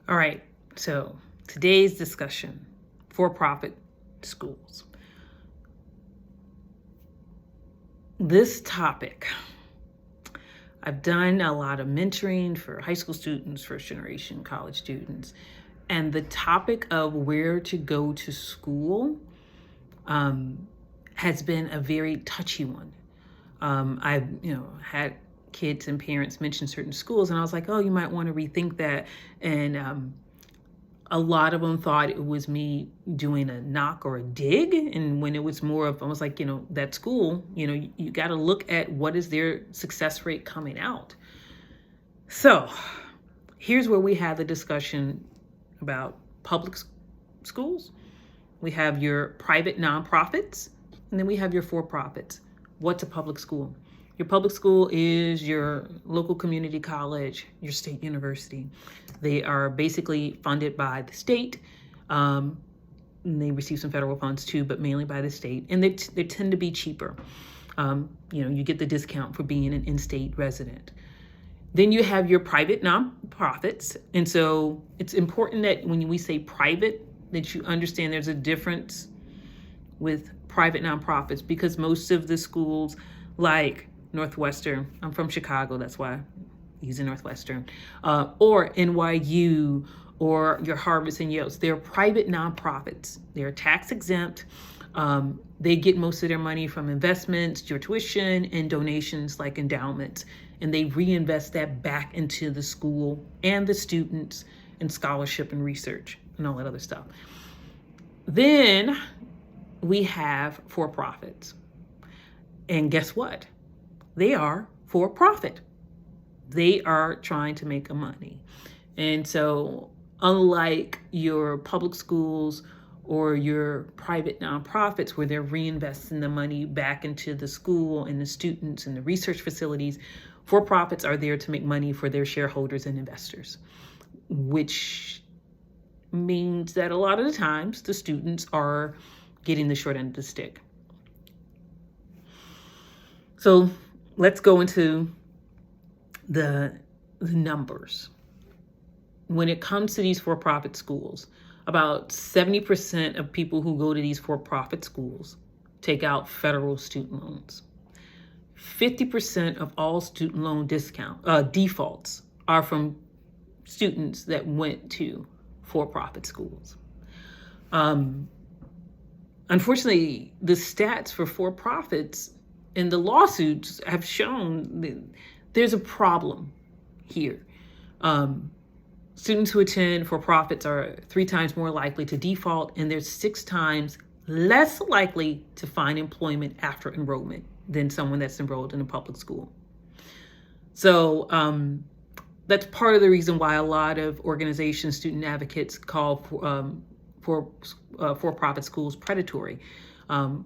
All right, so today's discussion, for-profit schools. This topic, I've done a lot of mentoring for high school students, first generation college students, and the topic of where to go to school has been a very touchy one. I've had kids and parents mention certain schools, and I was like, oh, you might want to rethink that. And a lot of them thought it was me doing a knock or a dig. And when it was more of, I was like, that school, you got to look at what is their success rate coming out. So here's where we have the discussion about public schools. We have your private nonprofits, and then we have your for-profits. What's a public school? Your public school is your local community college, your state university. They are basically funded by the state. And they receive some federal funds too, but mainly by the state. And they tend to be cheaper. You get the discount for being an in-state resident. Then you have your private nonprofits. And so it's important that when we say private, that you understand there's a difference with private nonprofits, because most of the schools like Northwestern, I'm from Chicago, that's why I'm using Northwestern, or NYU, or your Harvards and Yales, they're private nonprofits. They're tax exempt. They get most of their money from investments, your tuition, and donations like endowments. And they reinvest that back into the school and the students and scholarship and research and all that other stuff. Then we have for-profits. And guess what? They are for profit. They are trying to make a money. And so unlike your public schools or your private nonprofits where they're reinvesting the money back into the school and the students and the research facilities, for-profits are there to make money for their shareholders and investors, which means that a lot of the times the students are getting the short end of the stick. So let's go into the numbers. When it comes to these for-profit schools, about 70% of people who go to these for-profit schools take out federal student loans. 50% of all student loan defaults are from students that went to for-profit schools. Unfortunately, the stats for for-profits and the lawsuits have shown that there's a problem here. Students who attend for-profits are 3 times more likely to default, and they're 6 times less likely to find employment after enrollment than someone that's enrolled in a public school. So that's part of the reason why a lot of organizations, student advocates, call for-profit schools predatory.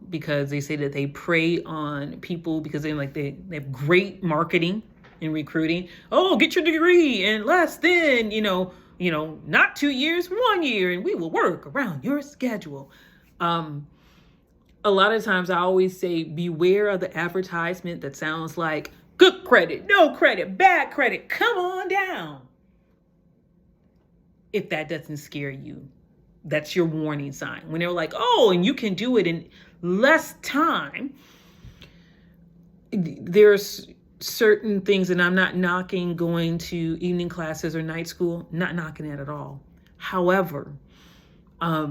Because they say that they prey on people because they have great marketing and recruiting. Oh, get your degree in less than, not 2 years, 1 year, and we will work around your schedule. A lot of times I always say, beware of the advertisement that sounds like good credit, no credit, bad credit, come on down. If that doesn't scare you, that's your warning sign. When they're like, oh, and you can do it in less time. There's certain things, and I'm not knocking going to evening classes or night school, not knocking that at all. However, a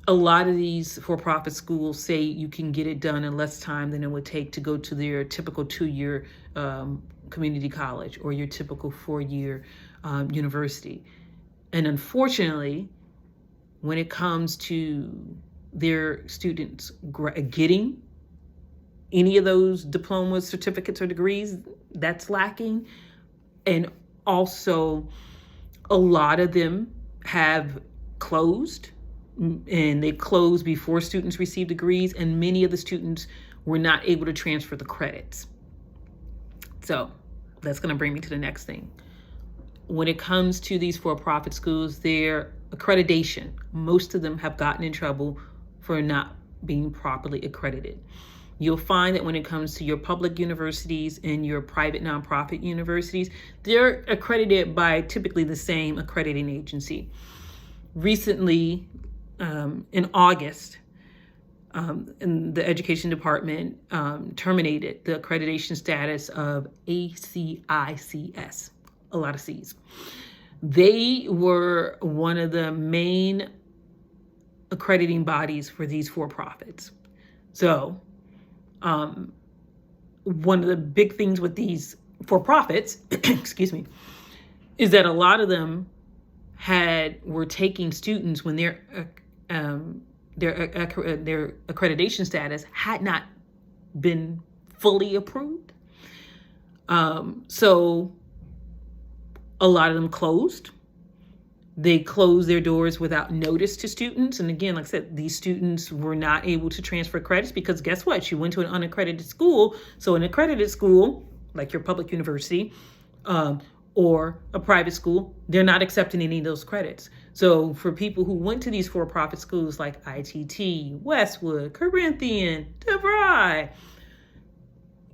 lot of these for-profit schools say you can get it done in less time than it would take to go to their typical 2-year community college or your typical 4-year university. And unfortunately, when it comes to their students getting any of those diplomas, certificates, or degrees, that's lacking. And also, a lot of them have closed, and they closed before students received degrees, and many of the students were not able to transfer the credits. So that's going to bring me to the next thing. When it comes to these for-profit schools, their accreditation, most of them have gotten in trouble for not being properly accredited. You'll find that when it comes to your public universities and your private nonprofit universities, they're accredited by typically the same accrediting agency. Recently, in August, in the education department terminated the accreditation status of ACICS, a lot of C's. They were one of the main accrediting bodies for these for-profits. So one of the big things with these for-profits, excuse me, is that a lot of them were taking students when their accreditation status had not been fully approved. So a lot of them closed. They closed their doors without notice to students. And again, like I said, these students were not able to transfer credits because guess what? You went to an unaccredited school. So an accredited school, like your public university, or a private school, they're not accepting any of those credits. So for people who went to these for-profit schools like ITT, Westwood, Corinthian, DeVry,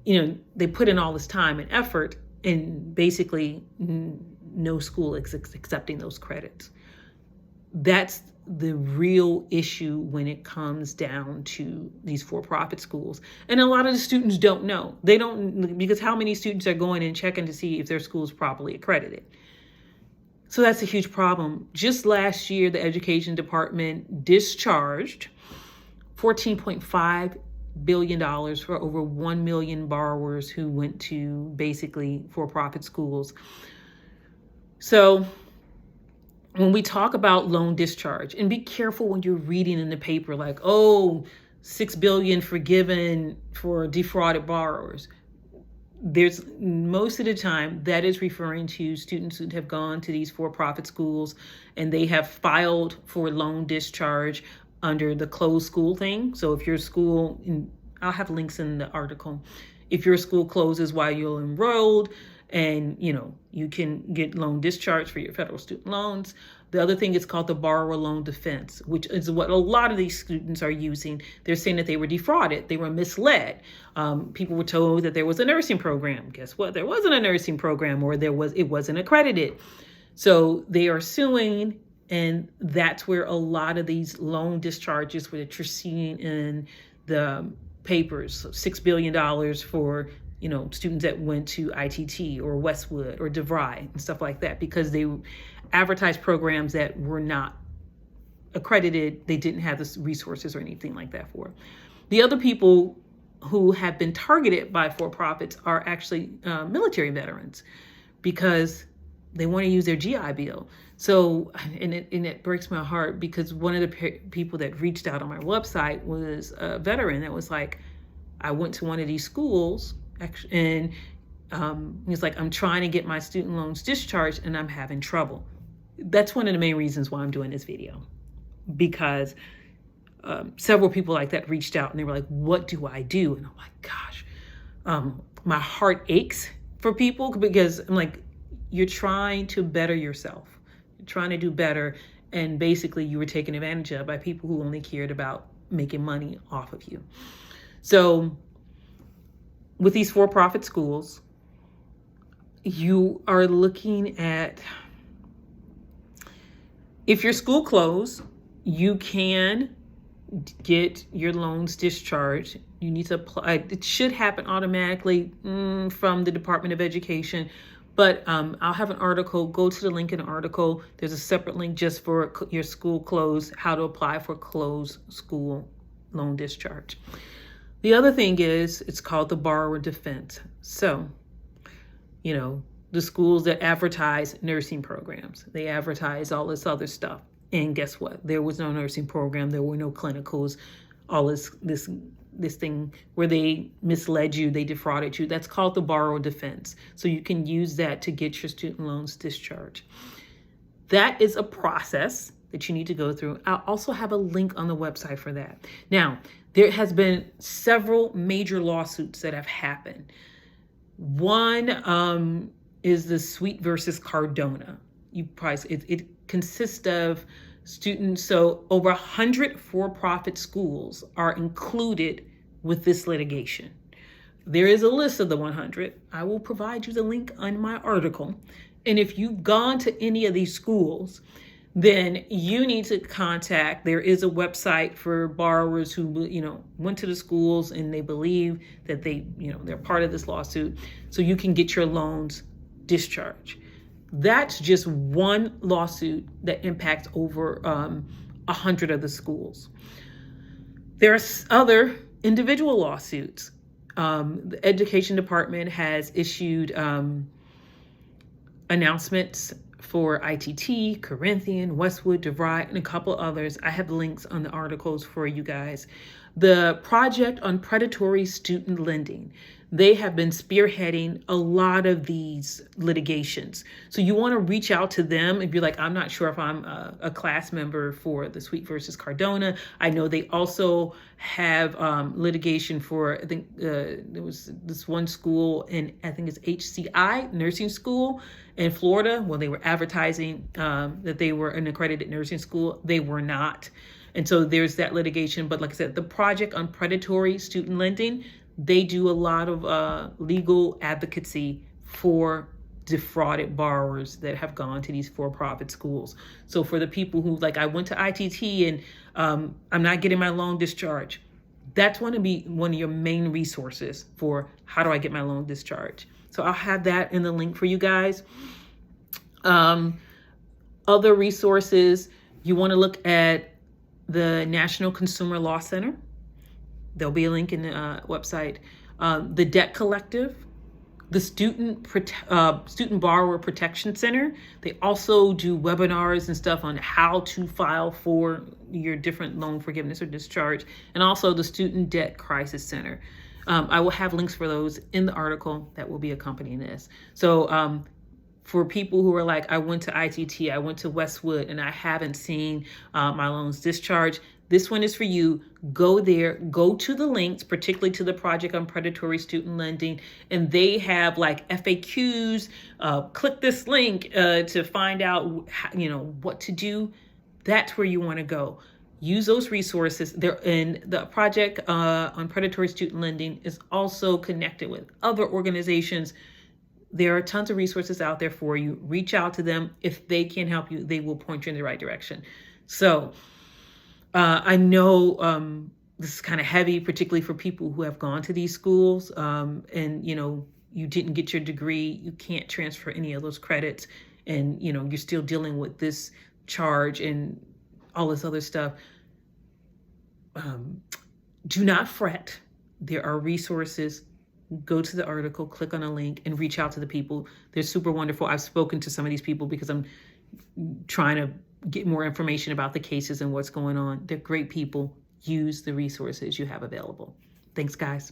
they put in all this time and effort, and basically no school is accepting those credits. That's the real issue when it comes down to these for-profit schools. And a lot of the students don't know. They don't, because how many students are going and checking to see if their school is properly accredited? So that's a huge problem. Just last year, the education department discharged $14.5 billion for over 1 million borrowers who went to basically for-profit schools. So when we talk about loan discharge, and be careful when you're reading in the paper like, oh, $6 billion forgiven for defrauded borrowers. There's most of the time that is referring to students who have gone to these for-profit schools and they have filed for loan discharge under the closed school thing. So if your school, I'll have links in the article, if your school closes while you're enrolled, and you can get loan discharge for your federal student loans. The other thing is called the borrower loan defense, which is what a lot of these students are using. They're saying that they were defrauded, they were misled. People were told that there was a nursing program. Guess what? There wasn't a nursing program, or it wasn't accredited. So they are suing, and that's where a lot of these loan discharges, that you're seeing in the papers, $6 billion for students that went to ITT or Westwood or DeVry and stuff like that, because they advertised programs that were not accredited. They didn't have the resources or anything like that for. The other people who have been targeted by for-profits are actually military veterans, because they want to use their GI Bill. So, and it breaks my heart, because one of the people that reached out on my website was a veteran that was like, I went to one of these schools, and he's like, I'm trying to get my student loans discharged and I'm having trouble. That's one of the main reasons why I'm doing this video, because several people like that reached out and they were like, what do I do? And I'm like, gosh, my heart aches for people, because I'm like, you're trying to better yourself. You're trying to do better. And basically you were taken advantage of by people who only cared about making money off of you. So with these for-profit schools, you are looking at, if your school closed, you can get your loans discharged. You need to apply. It should happen automatically from the Department of Education. But I'll have an article. Go to the link in the article. There's a separate link just for your school closed, how to apply for closed school loan discharge. The other thing is, it's called the borrower defense. So, the schools that advertise nursing programs, they advertise all this other stuff. And guess what? There was no nursing program. There were no clinicals, all this thing where they misled you, they defrauded you. That's called the borrower defense. So you can use that to get your student loans discharged. That is a process that you need to go through. I'll also have a link on the website for that. Now, there has been several major lawsuits that have happened. One is the Sweet versus Cardona. It consists of students. So over 100 for-profit schools are included with this litigation. There is a list of the 100. I will provide you the link on my article. And if you've gone to any of these schools, then you need to contact, there is a website for borrowers who, went to the schools and they believe that they're part of this lawsuit, so you can get your loans discharged. That's just one lawsuit that impacts over 100 of the schools. There are other individual lawsuits. The education department has issued announcements for ITT, Corinthian, Westwood, DeVry, and a couple others. I have links on the articles for you guys. The Project on Predatory Student Lending, they have been spearheading a lot of these litigations. So you want to reach out to them if you're like, I'm not sure if I'm a class member for the Sweet versus Cardona. I know they also have litigation for, I think there was this one school in, I think it's HCI, nursing school in Florida. Well, they were advertising that they were an accredited nursing school. They were not. And so there's that litigation. But like I said, the Project on Predatory Student Lending, they do a lot of legal advocacy for defrauded borrowers that have gone to these for-profit schools. So for the people who, like, I went to ITT and I'm not getting my loan discharged, that's going to be one of your main resources for how do I get my loan discharged. So I'll have that in the link for you guys. Other resources, you want to look at the National Consumer Law Center. There'll be a link in the website. The Debt Collective, the Student Borrower Protection Center. They also do webinars and stuff on how to file for your different loan forgiveness or discharge, and also the Student Debt Crisis Center. I will have links for those in the article that will be accompanying this. So for people who are like, I went to ITT, I went to Westwood, and I haven't seen my loans discharged, this one is for you. Go there, go to the links, particularly to the Project on Predatory Student Lending, and they have like FAQs. Click this link to find out, what to do. That's where you want to go. Use those resources. And the Project on Predatory Student Lending is also connected with other organizations. There are tons of resources out there for you. Reach out to them. If they can help you, they will point you in the right direction. So I know this is kind of heavy, particularly for people who have gone to these schools and, you didn't get your degree. You can't transfer any of those credits, and, you're still dealing with this charge and all this other stuff. Do not fret. There are resources. Go to the article, click on a link, and reach out to the people. They're super wonderful. I've spoken to some of these people because I'm trying to get more information about the cases and what's going on. They're great people. Use the resources you have available. Thanks, guys.